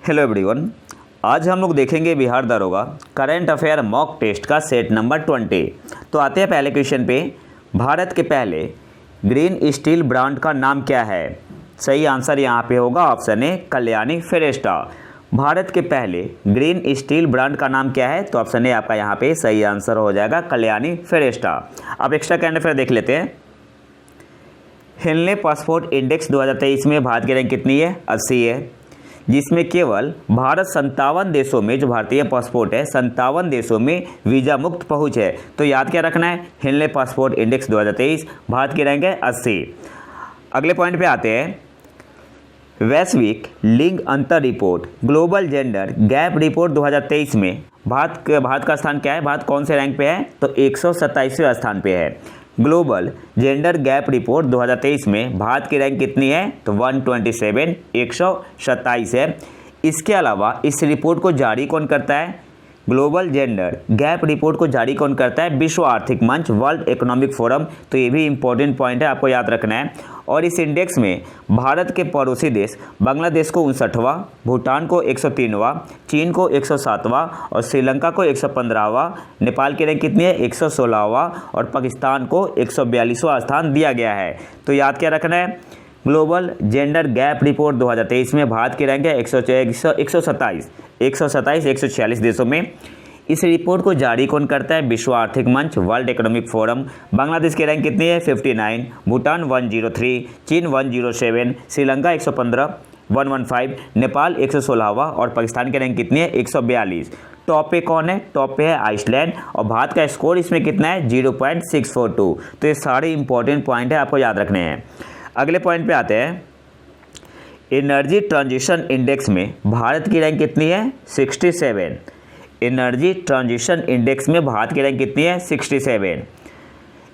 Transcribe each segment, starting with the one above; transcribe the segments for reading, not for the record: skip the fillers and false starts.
Hello everyone, आज हम लोग देखेंगे बिहार दरोगा करंट अफेयर मॉक टेस्ट का सेट नंबर 20। तो आते हैं पहले क्वेश्चन पे। भारत के पहले ग्रीन स्टील ब्रांड का नाम क्या है? सही आंसर यहाँ पे होगा ऑप्शन ए कल्याणी फेरेस्टा। भारत के पहले ग्रीन स्टील ब्रांड का नाम क्या है? तो ऑप्शन ए आपका यहाँ पे सही आंसर हो जाएगा कल्याणी फेरेस्टा। अब एक्स्ट्रा करंट अफेयर देख लेते हैं। हेनले पासपोर्ट इंडेक्स 2023 में भारत की रैंक कितनी है? 80 है, जिसमें केवल भारत 57 देशों में, जो भारतीय पासपोर्ट है 57 देशों में वीज़ा मुक्त पहुंच है। तो याद क्या रखना है? हेनले पासपोर्ट इंडेक्स 2023 भारत की रैंक है 80। अगले पॉइंट पे आते हैं। वैश्विक लिंग अंतर report global gender gap report 2023 में भारत का स्थान क्या है? भारत कौन से रैंक पे है? तो 127वें स्थान पे है। ग्लोबल जेंडर गैप रिपोर्ट 2023 में भारत की रैंक कितनी है? तो 127, 127 है। इसके अलावा इस रिपोर्ट को जारी कौन करता है? ग्लोबल जेंडर गैप रिपोर्ट को जारी कौन करता है? विश्व आर्थिक मंच, वर्ल्ड इकोनॉमिक फोरम। तो ये भी इंपॉर्टेंट पॉइंट है, आपको याद रखना है। और इस इंडेक्स में भारत के पड़ोसी देश बांग्लादेश को 59वां, भूटान को 103वां, चीन को 107वां और श्रीलंका को 115वां। नेपाल की रैंक कितनी है? 116वां और पाकिस्तान को 142वां स्थान दिया गया है। तो याद क्या रखना है? ग्लोबल जेंडर गैप रिपोर्ट 2023 में भारत की रैंक है 127, 146 देशों में। इस रिपोर्ट को जारी कौन करता है? विश्व आर्थिक मंच, वर्ल्ड इकोनॉमिक फोरम। बांग्लादेश की रैंक कितनी है? 59, भूटान 103, चीन 107, श्रीलंका 115, 115, नेपाल 116वां और पाकिस्तान की रैंक कितनी है? 142। टॉप पे कौन है? टॉप पे है आइसलैंड और भारत का स्कोर इसमें कितना है? 0.642। तो ये सारे इंपॉर्टेंट पॉइंट है, आपको याद रखने हैं। अगले पॉइंट पे आते हैं। एनर्जी ट्रांजिशन इंडेक्स में भारत की रैंक कितनी है? 67। एनर्जी ट्रांजिशन इंडेक्स में भारत की रैंक कितनी है? 67।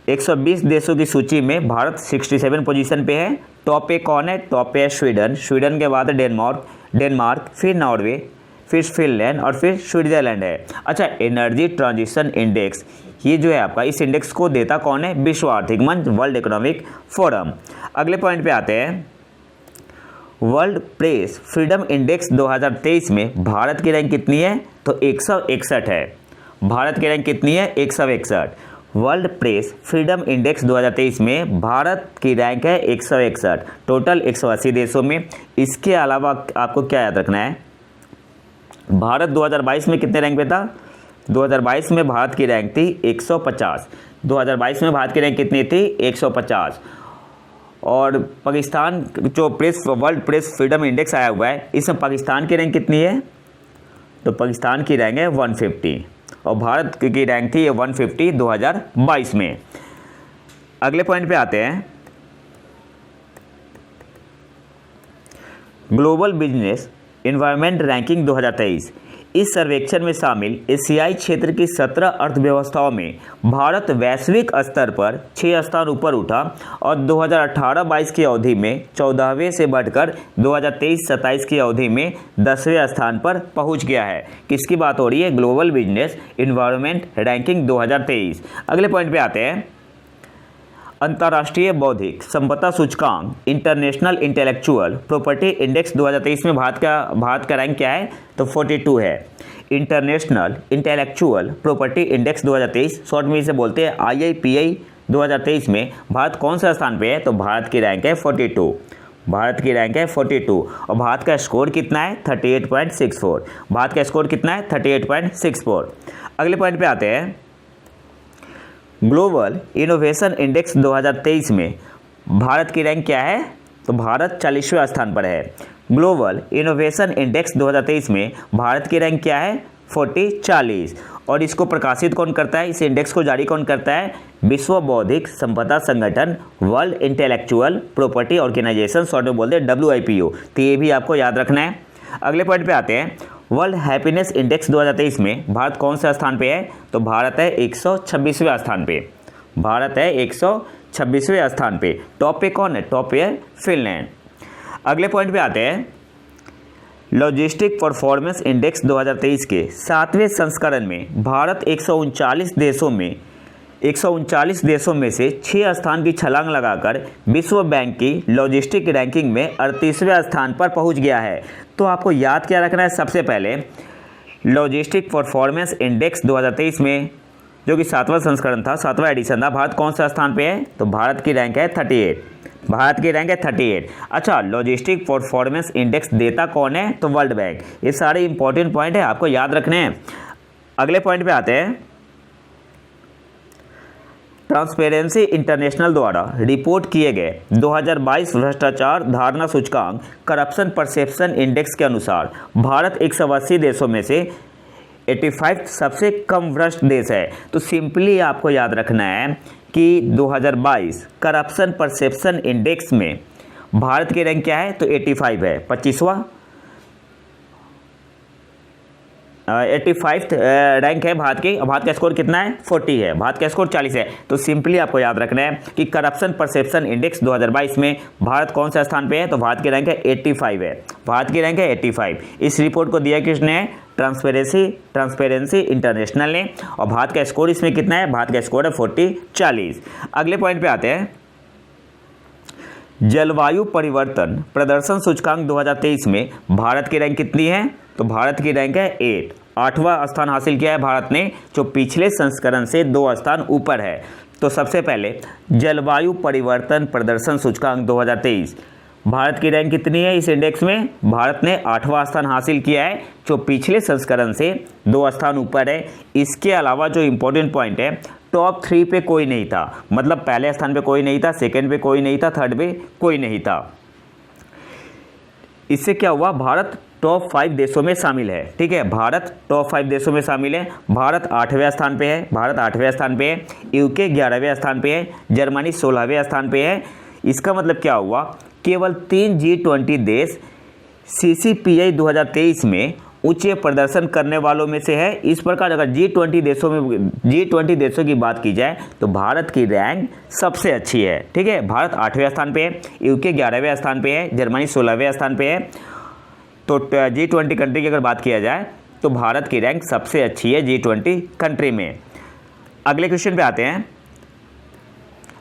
120 देशों की सूची में भारत 67 पोजीशन पे है। टॉप पे कौन है? टॉप पे है स्वीडन। स्वीडन के बाद डेनमार्क, फिर नॉर्वे, फिर फिनलैंड और फिर स्विट्जरलैंड है। अच्छा, एनर्जी ट्रांजिशन इंडेक्स ये जो है आपका, इस इंडेक्स को देता कौन है? विश्व आर्थिक मंच, वर्ल्ड इकोनॉमिक फोरम। अगले पॉइंट पे आते हैं। वर्ल्ड प्रेस फ्रीडम इंडेक्स 2023 में भारत की रैंक कितनी है? तो 161 है। भारत की रैंक कितनी है? 161। वर्ल्ड प्रेस फ्रीडम इंडेक्स 2023 में भारत की रैंक है 161, टोटल 180 देशों में। इसके अलावा आपको क्या याद रखना है? भारत 2022 में कितने रैंक पे था? 2022 में भारत की रैंक थी 150। 2022 में भारत की रैंक कितनी थी? 150। और पाकिस्तान जो वर्ल्ड प्रेस फ्रीडम इंडेक्स आया हुआ है, इसमें पाकिस्तान की रैंक कितनी है? तो पाकिस्तान की रैंक है 150 और भारत की रैंक थी 150 2022 में। अगले पॉइंट पे आते हैं। Global business environment ranking 2023। इस सर्वेक्षण में शामिल एशियाई क्षेत्र की 17 अर्थव्यवस्थाओं में भारत वैश्विक स्तर पर 6 स्थान ऊपर उठा और 2018-22 की अवधि में 14वें से बढ़कर 2023-27 की अवधि में 10वें स्थान पर पहुंच गया है। किसकी बात हो रही है? Global business environment ranking 2023। अगले पॉइंट पे आते हैं। अंतर्राष्ट्रीय बौद्धिक संपदा सूचकांक इंटरनेशनल इंटेलेक्चुअल प्रॉपर्टी इंडेक्स 2023 में भारत का रैंक क्या है? तो 42 है। International intellectual property index 2023, short में इसे बोलते हैं IIPI 2023 में भारत कौन सा स्थान पे है? तो भारत की रैंक है 42। भारत की रैंक है 42 और भारत का स्कोर कितना है? 38.64। भारत का स्कोर कितना है? 38.64। अगले पॉइंट पे आते हैं। ग्लोबल इनोवेशन इंडेक्स 2023 में भारत की रैंक क्या है? तो भारत 40वें स्थान पर है। ग्लोबल इनोवेशन इंडेक्स 2023 में भारत की रैंक क्या है? 40। और इसको प्रकाशित कौन करता है? इस इंडेक्स को जारी कौन करता है? विश्व बौद्धिक संपदा संगठन, world intellectual property organisation, short में बोलते हैं WIPO। तो ये भी आपको याद रखना है। अगले पॉइंट पे आते हैं। वर्ल्ड हैप्पीनेस इंडेक्स 2023 में भारत कौन सा स्थान पे है? तो भारत है 126वें स्थान पे। भारत है 126वें स्थान पे। टॉप पे कौन है? टॉप पे है फिनलैंड। अगले पॉइंट पे आते हैं। लॉजिस्टिक परफॉर्मेंस इंडेक्स 2023 के 7वें संस्करण में भारत 139 देशों में 139 देशों में से 6 स्थान की छलांग लगाकर विश्व बैंक की लॉजिस्टिक रैंकिंग में 38वें स्थान पर पहुंच गया है। तो आपको याद क्या रखना है, सबसे पहले लॉजिस्टिक परफॉर्मेंस इंडेक्स 2023 में, जो कि 7वां संस्करण था, 7वां एडिशन था, भारत कौन सा स्थान पे है? तो भारत की रैंक है 38। भारत की रैंक है 38। अच्छा, लॉजिस्टिक परफॉर्मेंस इंडेक्स देता कौन है? तो वर्ल्ड बैंक। ये सारे इंपॉर्टेंट पॉइंट है, आपको याद रखने हैं। अगले पॉइंट पे आते हैं। ट्रांसपेरेंसी इंटरनेशनल द्वारा रिपोर्ट किए गए 2022 भ्रष्टाचार धारणा सूचकांक करप्शन परसेप्शन इंडेक्स के अनुसार भारत 180 देशों में से 85 सबसे कम भ्रष्ट देश है। तो सिंपली आपको याद रखना है कि 2022 करप्शन परसेप्शन इंडेक्स में भारत की रैंक क्या है? तो 85 है, 25वां 85 रैंक है भारत की। भारत का स्कोर कितना है? 40 है। भारत का स्कोर 40 है। तो सिंपली आपको याद रखना है कि करप्शन परसेप्शन इंडेक्स 2022 में भारत कौन सा स्थान पे है? तो भारत की रैंक है 85 है। भारत की रैंक है 85। इस रिपोर्ट को दिया किसने? ट्रांसपेरेंसी इंटरनेशनल ने। और भारत का स्कोर इसमें कितना है? भारत का स्कोर है 40। अगले पॉइंट पे आते हैं। जलवायु परिवर्तन प्रदर्शन सूचकांक 2023 में भारत की रैंक कितनी है? तो भारत की रैंक है 8वां स्थान हासिल किया है भारत ने, जो पिछले संस्करण से 2 स्थान ऊपर है। तो सबसे पहले जलवायु परिवर्तन प्रदर्शन सूचकांक 2023, भारत की रैंक कितनी है इस इंडेक्स में? भारत ने 8वां स्थान हासिल किया है, जो पिछले संस्करण से 2 स्थान ऊपर है। इसके अलावा जो इंपॉर्टेंट पॉइंट है, टॉप 3 पे कोई नहीं था, मतलब पहले स्थान पे कोई नहीं था, सेकंड पे कोई नहीं था, थर्ड पे कोई नहीं था। इससे क्या हुआ? भारत टॉप 5 देशों में शामिल है। ठीक है, भारत टॉप 5 देशों में शामिल है। भारत 8वें स्थान पे है। भारत 8वें स्थान पे है। यूके 11वें स्थान पे है। जर्मनी 16वें स्थान पे है। इसका मतलब क्या हुआ? केवल 3 G20 देश CCPI 2023 में उच्च प्रदर्शन करने वालों में से है। इस प्रकार अगर G20 देशों की बात की जाए तो भारत की रैंक सबसे अच्छी है। ठीक है, भारत 8वें स्थान पे है, यूके 11वें स्थान पे है, जर्मनी 16वें स्थान पे है। तो G20 कंट्री की अगर बात किया जाए तो भारत की रैंक सबसे अच्छी है G20 कंट्री में। अगले क्वेश्चन पे आते हैं।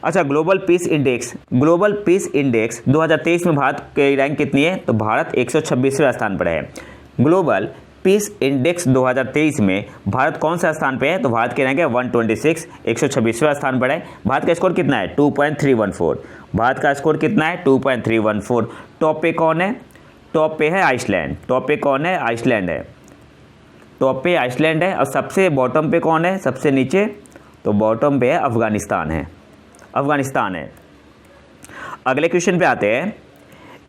अच्छा, ग्लोबल पीस इंडेक्स 2023 में भारत की रैंक कितनी है? तो भारत 126वें स्थान पर है। ग्लोबल पीस इंडेक्स 2023 में भारत कौन सा स्थान पे है? तो भारत की रैंक है 126, 126वें स्थान पर है। भारत का स्कोर कितना है? 2.314। भारत का स्कोर कितना है? 2.314। टॉप पे कौन है? टॉप पे है आइसलैंड। टॉप पे कौन है? आइसलैंड है। टॉप पे आइसलैंड है। और सबसे बॉटम पे कौन है? सबसे नीचे? तो बॉटम पे है अफगानिस्तान है। अगले क्वेश्चन पे आते हैं।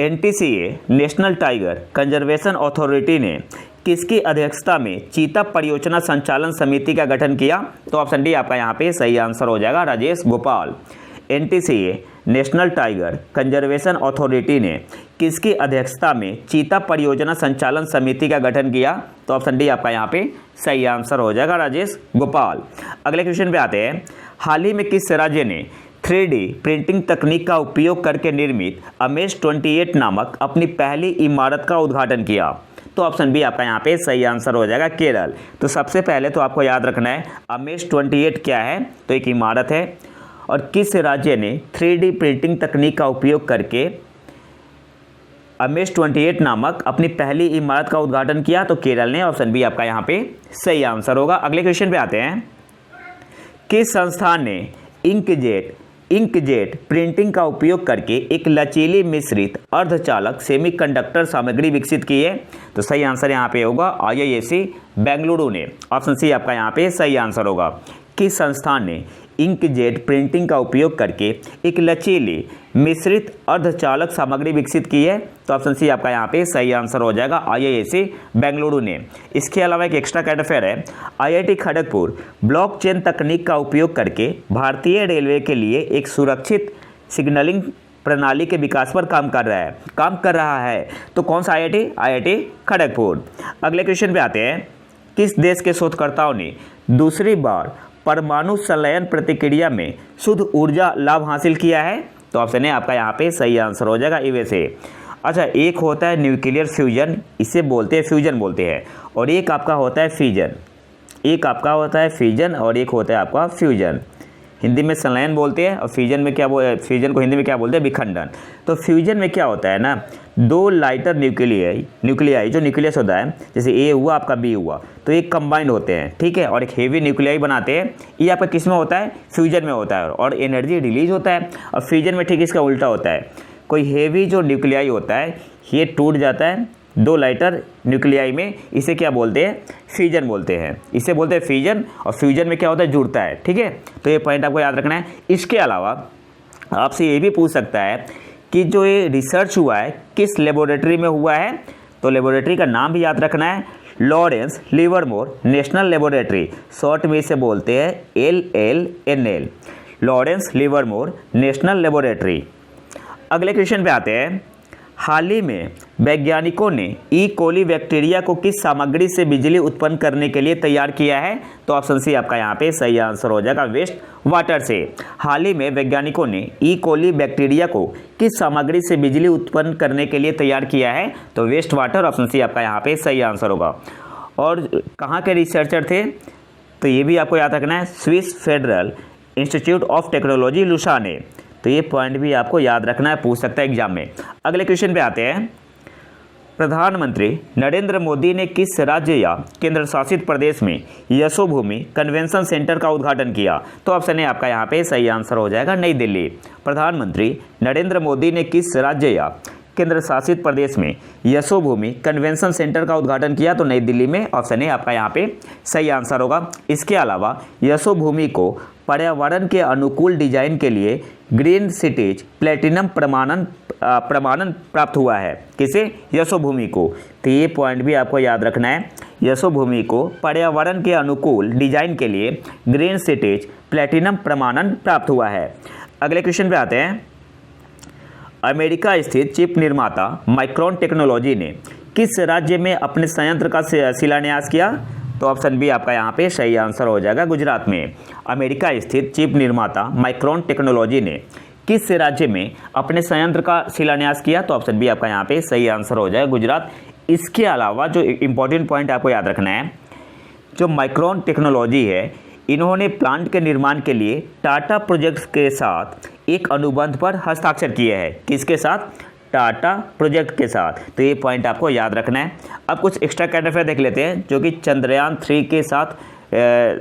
NTCA national tiger conservation authority ने किसकी अध्यक्षता में चीता परियोजना संचालन समिति का गठन किया? तो ऑप्शन डी आपका यहाँ पे सही आंसर हो जाएगा, Rajesh Gopal. NTCA national tiger conservation authority ने किसकी अध्यक्षता में चीता परियोजना संचालन समिति का गठन किया? तो ऑप्शन डी आपका यहाँ पे सही आंसर हो जाएगा, राजेश गोपाल। अगले क्वेश्चन पे आते हैं। हाल ही में किस राज्य ने 3D प्रिंटिंग तकनीक का उपयोग करके निर्मित अमेज 28 नामक अपनी पहली इमारत का उद्घाटन किया? तो ऑप्शन बी आपका यहाँ पे सही आंसर हो जाएगा, केरल। तो सबसे पहले तो आपको याद रखना है अमेज 28 क्या है? तो एक इमारत है। और किस राज्य ने 3D प्रिंटिंग तकनीक का उपयोग करके अमेज 28 नामक अपनी पहली इमारत का उद्घाटन किया? तो केरल ने। ऑप्शन बी आपका यहाँ पे सही आंसर होगा। अगले क्वेश्चन पे आते हैं। किस संस्थान ने इंकजेट प्रिंटिंग का उपयोग करके एक लचीली मिश्रित अर्धचालक सेमीकंडक्टर सामग्री विकसित की है? तो सही आंसर यहाँ पे होगा IISc बेंगलुरु ने। ऑप्शन सी आपका यहाँ पे सही आंसर होगा। किस संस्थान ने इंकजेट प्रिंटिंग का उपयोग करके एक लचीली मिश्रित अर्धचालक सामग्री विकसित की है? तो ऑप्शन सी आपका यहाँ पे सही आंसर हो जाएगा, IISc बेंगलुरु ने। इसके अलावा एक एक्स्ट्रा करंट अफेयर है। IIT खड़गपुर ब्लॉकचेन तकनीक का उपयोग करके भारतीय रेलवे के लिए एक सुरक्षित सिग्नलिंग प्रणाली के विकास पर काम कर रहा है। तो कौन सा IIT खड़गपुर। अगले क्वेश्चन पे आते हैं। किस देश के शोधकर्ताओं ने दूसरी बार परमाणु संलयन प्रतिक्रिया में शुद्ध ऊर्जा लाभ हासिल किया है? तो ऑप्शन है आपका यहाँ पे सही आंसर हो जाएगा, USA। अच्छा, एक होता है न्यूक्लियर फ्यूजन, इसे बोलते हैं फ्यूजन बोलते हैं, और एक आपका होता है फिजन। एक आपका होता है फिजन और एक होता है आपका फ्यूजन। हिंदी में संलयन बोलते हैं, और फ्यूजन में फ्यूजन को हिंदी में क्या बोलते हैं, विखंडन। तो फ्यूजन में क्या होता है ना, दो लाइटर न्यूक्लियाई जो न्यूक्लियस होता है, जैसे ए हुआ आपका बी हुआ, तो ये कंबाइंड होते हैं, ठीक है, और एक हेवी न्यूक्लियाई बनाते हैं। ये आपका किस में होता है, फ्यूजन में होता है, और एनर्जी रिलीज होता है। और फ्यूजन में ठीक इसका उल्टा होता है, कोई हेवी जो न्यूक्लियाई होता है ये टूट जाता है दो लाइटर न्यूक्लियाई में, इसे क्या बोलते हैं, फ्यूजन बोलते हैं, इसे बोलते हैं फ्यूजन। और फ्यूजन में क्या होता है, जुड़ता है, ठीक है। तो ये पॉइंट आपको याद रखना है। इसके अलावा आपसे ये भी पूछ सकता है कि जो ये रिसर्च हुआ है किस लेबोरेटरी में हुआ है, तो लेबोरेटरी का नाम भी याद रखना है, Lawrence Livermore national laboratory, short में इसे बोलते हैं LLNL, Lawrence Livermore national laboratory. अगले क्वेश्चन पे आते हैं। हाल ही में वैज्ञानिकों ने ई कोली बैक्टीरिया को किस सामग्री से बिजली उत्पन्न करने के लिए तैयार किया है, तो ऑप्शन सी आपका यहाँ पे सही आंसर हो जाएगा, वेस्ट वाटर से। हाल ही में वैज्ञानिकों ने ई कोली बैक्टीरिया को किस सामग्री से बिजली उत्पन्न करने के लिए तैयार किया है, तो वेस्ट वाटर, ऑप्शन सी आपका यहाँ पे सही आंसर होगा। और कहाँ के रिसर्चर थे, तो ये भी आपको याद रखना है, Swiss federal institute of technology Lausanne. तो ये पॉइंट भी आपको याद रखना है, पूछ सकता है एग्जाम में। अगले क्वेश्चन पे आते हैं। प्रधानमंत्री नरेंद्र मोदी ने किस राज्य या केंद्र शासित प्रदेश में यशोभूमि कन्वेंशन सेंटर का उद्घाटन किया, तो ऑप्शन ए आपका यहाँ पे सही आंसर हो जाएगा, नई दिल्ली। प्रधानमंत्री नरेंद्र मोदी ने किस राज्य या केंद्र शासित प्रदेश में यशोभूमि कन्वेंशन सेंटर का उद्घाटन किया, तो नई दिल्ली में, ऑप्शन ए आपका यहाँ पे सही आंसर होगा। इसके अलावा यशोभूमि को पर्यावरण के अनुकूल डिजाइन के लिए ग्रीन सिटीज प्लेटिनम प्रमाणन प्राप्त हुआ है, किसे, यशोभूमि को। तो ये पॉइंट भी आपको याद रखना है, यशोभूमि को पर्यावरण के अनुकूल डिजाइन के लिए ग्रीन सिटीज प्लेटिनम प्रमाणन प्राप्त हुआ है। अगले क्वेश्चन पे आते हैं। अमेरिका स्थित चिप निर्माता माइक्रोन टेक्नोलॉजी ने किस राज्य में अपने संयंत्र का शिलान्यास किया, तो ऑप्शन बी आपका यहाँ पे सही आंसर हो जाएगा, गुजरात में। अमेरिका स्थित चिप निर्माता माइक्रोन टेक्नोलॉजी ने किस राज्य में अपने संयंत्र का शिलान्यास किया, तो ऑप्शन बी आपका यहाँ पे सही आंसर हो जाएगा, गुजरात। इसके अलावा जो इम्पोर्टेंट पॉइंट आपको याद रखना है, जो माइक्रोन टेक्नोलॉजी है, इन्होंने प्लांट के निर्माण के लिए टाटा प्रोजेक्ट्स के साथ एक अनुबंध पर हस्ताक्षर किए हैं, किसके साथ, टाटा प्रोजेक्ट के साथ। तो ये पॉइंट आपको याद रखना है। अब कुछ एक्स्ट्रा करंट अफेयर देख लेते हैं जो कि चंद्रयान 3 के साथ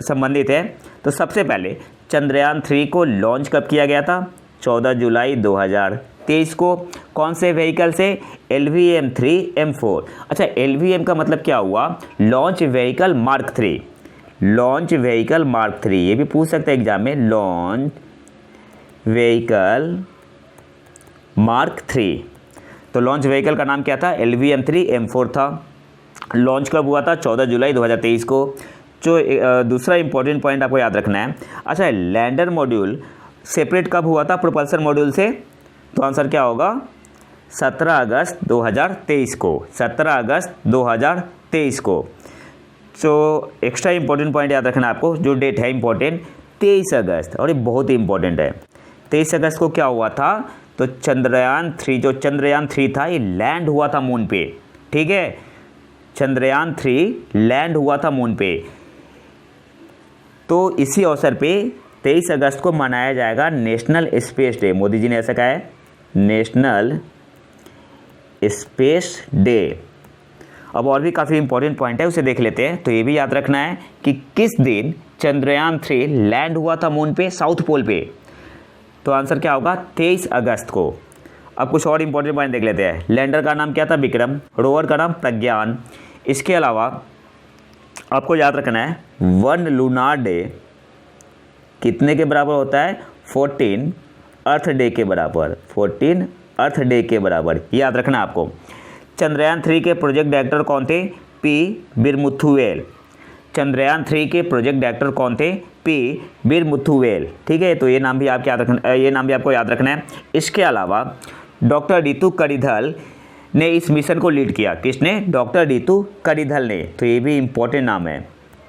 संबंधित है। तो सबसे पहले चंद्रयान 3 को लॉन्च कब किया गया था, 14 जुलाई 2023 को। कौन से व्हीकल से, LVM-3M4। अच्छा, LVM का मतलब क्या हुआ, launch vehicle mark 3, launch vehicle mark 3, ये भी पूछ सकते हैं एग्जाम में, लॉन्च व्हीकल मार्क 3। तो लॉन्च व्हीकल का नाम क्या था, LVM-3M4 था। लॉन्च कब हुआ था, 14 जुलाई 2023 को। जो दूसरा इंपॉर्टेंट पॉइंट आपको याद रखना है, अच्छा, लैंडर मॉड्यूल सेपरेट कब हुआ था प्रोपल्सन मॉड्यूल से, तो आंसर क्या होगा, 17 अगस्त 2023 को, 17 अगस्त 2023 को। तो एक्स्ट्रा इंपॉर्टेंट पॉइंट याद रखना है आपको, जो डेट है इंपॉर्टेंट, 23 अगस्त, और ये बहुत ही इंपॉर्टेंट है। 23 अगस्त को क्या हुआ था, तो चंद्रयान 3 था, ये लैंड हुआ था मून पे, ठीक है, चंद्रयान 3 लैंड हुआ था मून पे। तो इसी अवसर पे 23 अगस्त को मनाया जाएगा national space day. Modi ji ने ऐसा कहा है, नेशनल स्पेस डे। अब और भी काफ़ी इंपॉर्टेंट पॉइंट है, उसे देख लेते हैं। तो ये भी याद रखना है कि किस दिन चंद्रयान 3 लैंड हुआ था मून पे, साउथ पोल पे, तो आंसर क्या होगा, 23 अगस्त को। अब कुछ और इंपॉर्टेंट पॉइंट देख लेते हैं। लैंडर का नाम क्या था, विक्रम, रोवर का नाम प्रज्ञान। इसके अलावा आपको याद रखना है, 1 लूनार डे कितने के बराबर होता है, 14 अर्थ डे के बराबर, 14 अर्थ डे के बराबर, याद रखना आपको। चंद्रयान 3 के प्रोजेक्ट डायरेक्टर कौन थे, पी बिरमुथुएल। चंद्रयान 3 के प्रोजेक्ट डायरेक्टर कौन थे, पी बिरमुथुएल, ठीक है। तो ये नाम भी आपको याद रखना है। इसके अलावा डॉक्टर रितु करिधल ने इस मिशन को लीड किया, किसने, डॉक्टर रितु करिधल ने। तो ये भी इम्पोर्टेंट नाम है,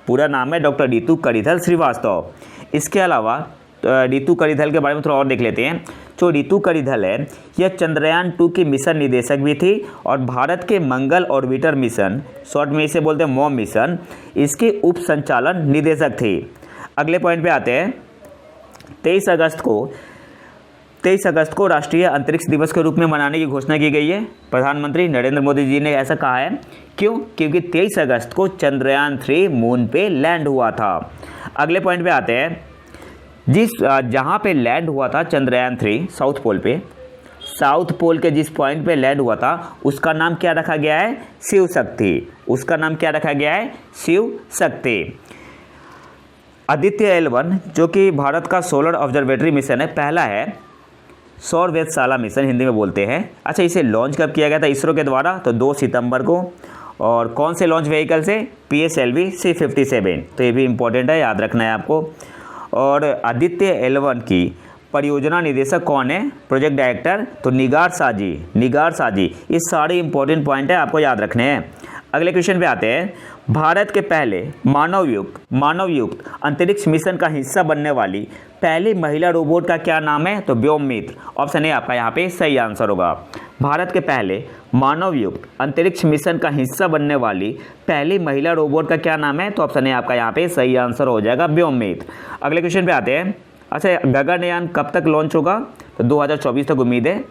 पूरा नाम है डॉक्टर रितु करिधल श्रीवास्तव। इसके अलावा रितु करिधल के बारे में थोड़ा और देख लेते हैं। जो रितु करिधल है, यह चंद्रयान 2 की मिशन निदेशक भी थी और भारत के मंगल ऑर्बिटर मिशन, शॉर्ट में इसे बोलते हैं मॉम मिशन, इसके उप संचालन निदेशक थी। अगले पॉइंट पे आते हैं। 23 अगस्त को राष्ट्रीय अंतरिक्ष दिवस के रूप में मनाने की घोषणा की गई है। प्रधानमंत्री नरेंद्र मोदी जी ने ऐसा कहा है। क्यों? क्योंकि 23 अगस्त को चंद्रयान 3 मून पे लैंड हुआ था। अगले पॉइंट पे आते हैं। जहाँ पे लैंड हुआ था चंद्रयान 3 साउथ पोल के जिस पॉइंट पे लैंड हुआ था उसका नाम क्या रखा गया है? शिव शक्ति। उसका नाम क्या रखा गया है? शिव शक्ति। आदित्य L1 जो कि भारत का सोलर ऑब्जर्वेटरी मिशन है, पहला है सौर वेधशाला मिशन हिंदी में बोलते हैं। अच्छा, इसे लॉन्च कब किया गया था इसरो के द्वारा? तो 2 सितंबर को। और कौन से लॉन्च व्हीकल से? PSLV C57। तो ये भी इम्पोर्टेंट है, याद रखना है आपको। और आदित्य L1 की परियोजना निदेशक कौन है? प्रोजेक्ट डायरेक्टर तो निगार शाह जी। ये सारे इंपॉर्टेंट पॉइंट है, आपको याद रखने हैं। अगले क्वेश्चन पे आते हैं। भारत के पहले मानवयुक्त अंतरिक्ष मिशन का हिस्सा बनने वाली पहली महिला रोबोट का क्या नाम है? तो व्योममित्र। ऑप्शन ए आपका यहाँ पे सही आंसर होगा। भारत के पहले मानवयुक्त अंतरिक्ष मिशन का हिस्सा बनने वाली पहली महिला रोबोट का क्या नाम है? तो ऑप्शन ए आपका यहाँ पे सही आंसर हो जाएगा, व्योममित्र। अगले क्वेश्चन पे आते हैं। अच्छा, गगनयान कब तक लॉन्च होगा? तो 2024 तक उम्मीद है।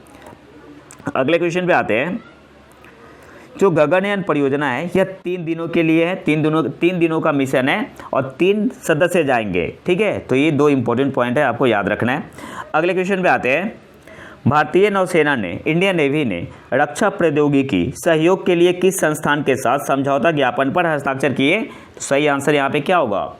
अगले क्वेश्चन पे आते हैं। जो गगनयान परियोजना है यह 3 दिनों के लिए है। 3 दिनों का मिशन है और 3 सदस्य जाएंगे, ठीक है। तो ये 2 इंपॉर्टेंट पॉइंट है, आपको याद रखना है। अगले क्वेश्चन पे आते हैं। भारतीय नौसेना ने, इंडियन नेवी ने रक्षा प्रौद्योगिकी सहयोग के लिए किस संस्थान के साथ समझौता ज्ञापन पर हस्ताक्षर किए? तो सही आंसर यहाँ पे क्या होगा?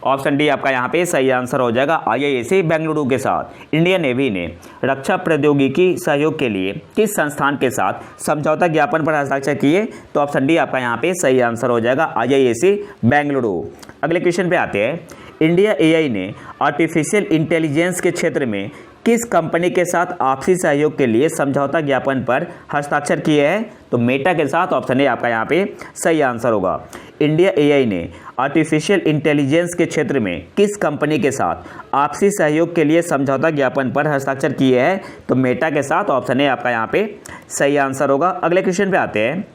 ऑप्शन डी आपका यहाँ पे सही आंसर हो जाएगा, IISc बेंगलुरु के साथ। इंडियन नेवी ने रक्षा प्रौद्योगिकी सहयोग के लिए किस संस्थान के साथ समझौता ज्ञापन पर हस्ताक्षर किए? तो ऑप्शन डी आपका यहाँ पे सही आंसर हो जाएगा, IISc बेंगलुरु। अगले क्वेश्चन पे आते हैं। इंडिया AI ने आर्टिफिशियल इंटेलिजेंस के क्षेत्र में किस कंपनी के साथ आपसी सहयोग के लिए समझौता ज्ञापन पर हस्ताक्षर किए हैं? तो मेटा के साथ। ऑप्शन ए आपका यहाँ पे सही आंसर होगा। इंडिया AI ने आर्टिफिशियल इंटेलिजेंस के क्षेत्र में किस कंपनी के साथ आपसी सहयोग के लिए समझौता ज्ञापन पर हस्ताक्षर किए हैं? तो मेटा के साथ। ऑप्शन ए आपका यहाँ पे सही आंसर होगा। अगले क्वेश्चन पे आते हैं।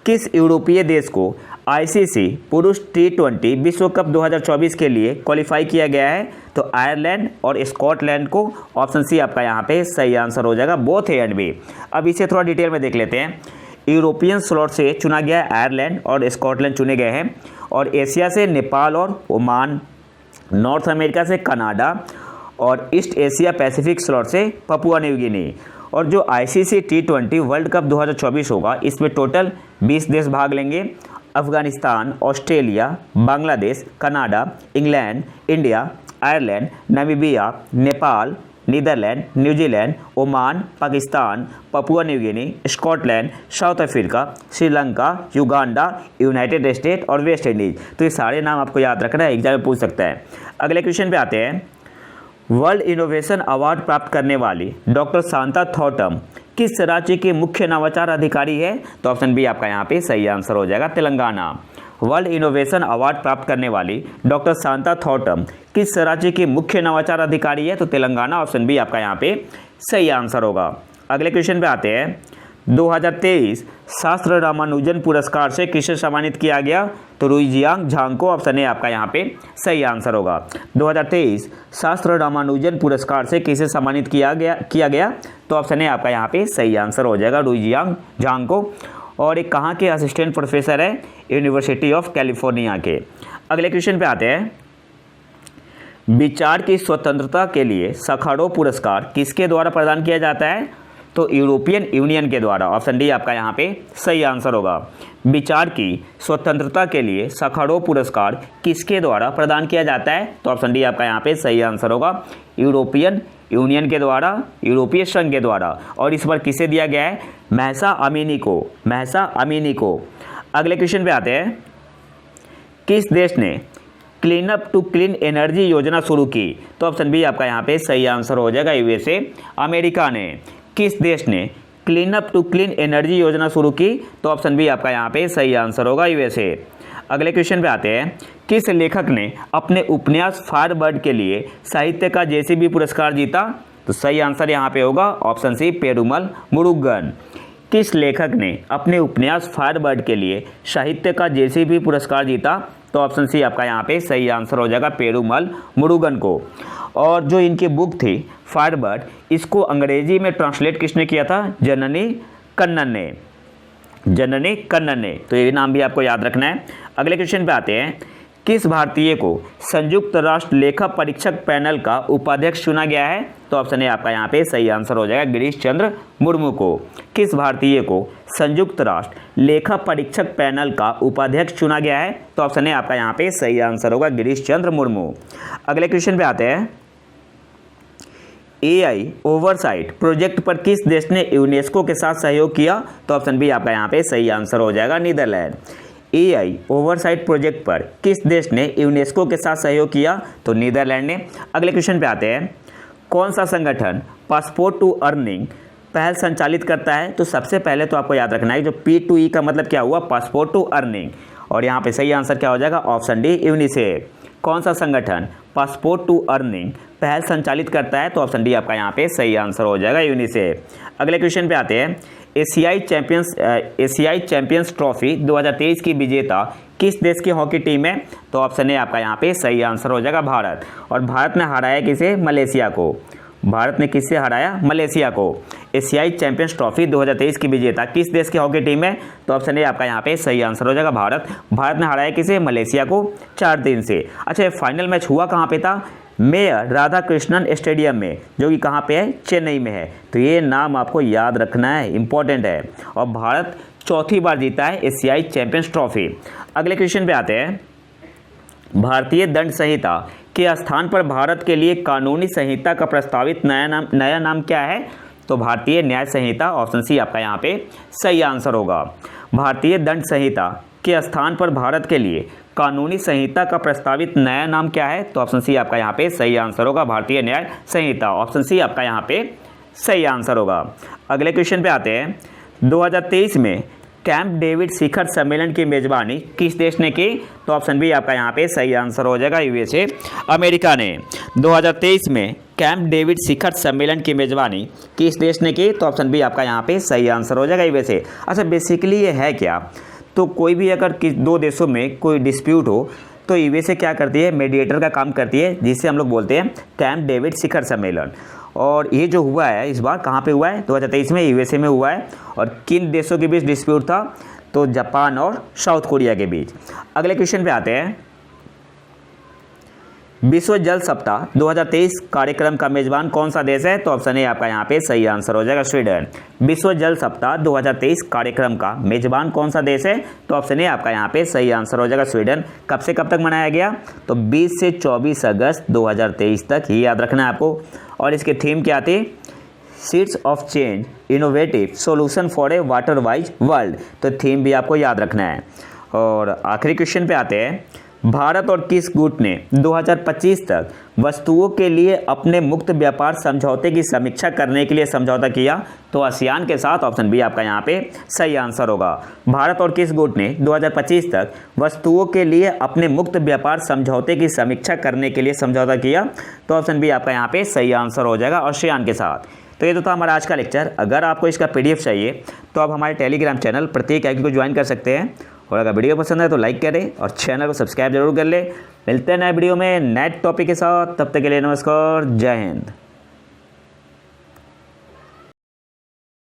किस यूरोपीय देश को ICC पुरुष T20 विश्व कप 2024 के लिए क्वालिफाई किया गया है? तो आयरलैंड और स्कॉटलैंड को। ऑप्शन सी आपका यहाँ पे सही आंसर हो जाएगा, बोथ ए एंड बी। अब इसे थोड़ा डिटेल में देख लेते हैं। यूरोपियन स्लॉट से चुना गया आयरलैंड और स्कॉटलैंड चुने गए हैं। और एशिया से नेपाल और ओमान, नॉर्थ अमेरिका से कनाडा और ईस्ट एशिया पैसिफिक स्लॉट से पपुआ न्यू गिनी। और जो ICC T20 वर्ल्ड कप 2024 होगा इसमें टोटल 20 देश भाग लेंगे। Afghanistan, Australia, Bangladesh, Canada, England, India, Ireland, Namibia, Nepal, Netherlands, New Zealand, Oman, Pakistan, Papua New Guinea, Scotland, South Africa, Sri Lanka, Uganda, United State और वेस्ट इंडीज। तो ये सारे नाम आपको याद रखना है, एग्जाम में पूछ सकता है। अगले क्वेश्चन पे आते हैं। वर्ल्ड इनोवेशन अवार्ड प्राप्त करने वाली डॉक्टर शांता थॉटम किस राज्य के मुख्य नवाचार अधिकारी है? तो ऑप्शन बी आपका यहाँ पे सही आंसर हो जाएगा, तेलंगाना। वर्ल्ड इनोवेशन अवार्ड प्राप्त करने वाली डॉक्टर शांता थॉटम किस राज्य के मुख्य नवाचार अधिकारी है? तो तेलंगाना। ऑप्शन बी आपका यहाँ पे सही आंसर होगा। अगले क्वेश्चन पे आते हैं। 2023 शास्त्र रामानुजन पुरस्कार से किसे सम्मानित किया गया? तो रुईजियांग झांग को। ऑप्शन ए आपका यहाँ पे सही आंसर होगा। 2023 शास्त्र रामानुजन पुरस्कार से किसे सम्मानित किया गया? तो ऑप्शन ए आपका यहाँ पे सही आंसर हो जाएगा, रुईजियांग झांग को। और एक कहाँ के असिस्टेंट प्रोफेसर है? यूनिवर्सिटी ऑफ कैलिफोर्निया के। अगले क्वेश्चन पे आते हैं। विचार की स्वतंत्रता के लिए सखारोव पुरस्कार किसके द्वारा प्रदान किया जाता है? तो यूरोपियन यूनियन के द्वारा। ऑप्शन डी आपका यहाँ पे सही आंसर होगा। विचार की स्वतंत्रता के लिए सखारोव पुरस्कार किसके द्वारा प्रदान किया जाता है? तो ऑप्शन डी आपका यहाँ पे सही आंसर होगा, यूरोपियन यूनियन के द्वारा, यूरोपीय संघ के द्वारा। और इस बार किसे दिया गया है? महसा अमीनी को। अगले क्वेश्चन पे आते हैं। किस देश ने clean up to clean energy योजना शुरू की? तो ऑप्शन बी आपका यहाँ पे सही आंसर हो जाएगा, USA अमेरिका ने। किस देश ने clean up to clean energy योजना शुरू की? तो ऑप्शन बी आपका यहाँ पे सही आंसर होगा, USA। अगले क्वेश्चन पे आते हैं। किस लेखक ने अपने उपन्यास फायरबर्ड के लिए साहित्य का JCB पुरस्कार जीता? तो सही आंसर यहाँ पे होगा, ऑप्शन सी पेरुमल मुरुगन। किस लेखक ने अपने उपन्यास फायरबर्ड के लिए साहित्य का JCB पुरस्कार जीता? तो ऑप्शन सी आपका यहाँ पे सही आंसर हो जाएगा पेरूमल मुरुगन को। और जो इनकी बुक थी फायरबर्ड, इसको अंग्रेजी में ट्रांसलेट किसने किया था? जननी कन्नन ने, जननी कन्नन ने। तो ये नाम भी आपको याद रखना है। अगले क्वेश्चन पे आते हैं, किस भारतीय को संयुक्त राष्ट्र लेखा परीक्षक पैनल का उपाध्यक्ष चुना गया है? तो ऑप्शन ए आपका यहाँ पे सही आंसर हो जाएगा गिरीश चंद्र मुर्मू को। किस भारतीय को संयुक्त राष्ट्र लेखा परीक्षक पैनल का उपाध्यक्ष चुना गया है? तो ऑप्शन ए आपका यहाँ पे सही आंसर होगा गिरीश चंद्र मुर्मू। अगले क्वेश्चन पे आते हैं, एआई ओवरसाइट प्रोजेक्ट पर किस देश ने यूनेस्को के साथ सहयोग किया? तो ऑप्शन बी आपका यहाँ पे सही आंसर हो जाएगा नीदरलैंड। एआई ओवरसाइट प्रोजेक्ट पर किस देश ने यूनेस्को के साथ सहयोग किया? तो नीदरलैंड ने। अगले क्वेश्चन पे आते हैं, कौन सा संगठन पासपोर्ट टू अर्निंग पहल संचालित करता है? तो सबसे पहले तो आपको याद रखना है जो P2E का मतलब क्या हुआ? Passport to earning. और यहाँ पे सही आंसर क्या हो जाएगा? Option D UNICEF. कौन सा संगठन पासपोर्ट टू अर्निंग पहल संचालित करता है? तो ऑप्शन डी आपका यहाँ पे सही आंसर हो जाएगा यूनिसेफ। अगले क्वेश्चन पे आते हैं, एशियाई चैंपियंस ट्रॉफी 2023 की विजेता किस देश की हॉकी टीम है? तो ऑप्शन ए आपका यहाँ पे सही आंसर हो जाएगा भारत। और भारत ने हराया किसे? मलेशिया को। भारत ने किससे हराया? मलेशिया को। एशियाई चैंपियंस ट्रॉफी 2023 की विजेता किस देश की हॉकी टीम है? तो ऑप्शन ए आपका यहाँ पे सही आंसर हो जाएगा भारत। भारत ने हराया किसे? मलेशिया को 4-3 से। अच्छा, फाइनल मैच हुआ कहाँ पे था? मेयर राधा कृष्णन स्टेडियम में, जो कि कहाँ पे है? चेन्नई में है। तो ये नाम आपको याद रखना है, इंपॉर्टेंट है। और भारत चौथी बार जीता है एशियाई चैंपियंस ट्रॉफी। अगले क्वेश्चन पे आते हैं, भारतीय दंड संहिता के स्थान पर भारत के लिए कानूनी संहिता का प्रस्तावित नया नाम क्या है? तो भारतीय न्याय संहिता। ऑप्शन सी आपका यहाँ पे सही आंसर होगा। भारतीय दंड संहिता के स्थान पर भारत के लिए कानूनी संहिता का प्रस्तावित नया नाम क्या है? तो ऑप्शन सी आपका यहाँ पे सही आंसर होगा भारतीय न्याय संहिता। ऑप्शन सी आपका यहाँ पे सही आंसर होगा। अगले क्वेश्चन पे आते हैं, 2023 में कैंप डेविड शिखर सम्मेलन की मेजबानी किस देश ने की? तो ऑप्शन बी आपका यहाँ पे सही आंसर हो जाएगा यूएसए, अमेरिका ने। 2023 में कैंप डेविड शिखर सम्मेलन की मेजबानी किस देश ने की? तो ऑप्शन बी आपका यहाँ पे सही आंसर हो जाएगा यूएसए। अच्छा, बेसिकली ये है क्या? तो कोई भी अगर दो देशों में कोई डिस्प्यूट हो तो यूएसए क्या करती है? मीडिएटर का काम करती है, जिसे हम लोग बोलते हैं कैंप डेविड शिखर सम्मेलन। और ये जो हुआ है इस बार कहाँ पे हुआ है? 2023 में यूएसए में हुआ है। और किन देशों के बीच डिस्प्यूट था? तो जापान और साउथ कोरिया के बीच। अगले क्वेश्चन पे आते हैं, विश्व जल सप्ताह 2023 कार्यक्रम का मेजबान कौन सा देश है? तो ऑप्शन ए आपका यहाँ पे सही आंसर हो जाएगा स्वीडन। विश्व जल सप्ताह 2023 कार्यक्रम का मेजबान कौन सा देश है? तो ऑप्शन ए आपका यहाँ पे सही आंसर हो जाएगा स्वीडन। कब से कब तक मनाया गया? तो 20 से 24 अगस्त 2023 तक, ही याद रखना है आपको। और इसकी थीम क्या थी? Seeds of change, innovative solution for a water wise world. तो थीम भी आपको याद रखना है। और आखिरी क्वेश्चन पे आते हैं, भारत और किस गुट ने 2025 तक वस्तुओं के लिए अपने मुक्त व्यापार समझौते की समीक्षा करने के लिए समझौता किया? तो आसियान के साथ। ऑप्शन बी आपका यहाँ पे सही आंसर होगा। भारत और किस गुट ने 2025 तक वस्तुओं के लिए अपने मुक्त व्यापार समझौते की समीक्षा करने के लिए समझौता किया? तो ऑप्शन बी आपका यहाँ पे सही आंसर हो जाएगा आसियान के साथ। तो ये तो था हमारा आज का लेक्चर। अगर आपको इसका PDF चाहिए तो आप हमारे टेलीग्राम चैनल प्रत्येक आईडी को ज्वाइन कर सकते हैं। और अगर वीडियो पसंद है तो लाइक करें और चैनल को सब्सक्राइब जरूर कर ले। मिलते हैं नए वीडियो में नए टॉपिक के साथ। तब तक के लिए नमस्कार, जय हिंद।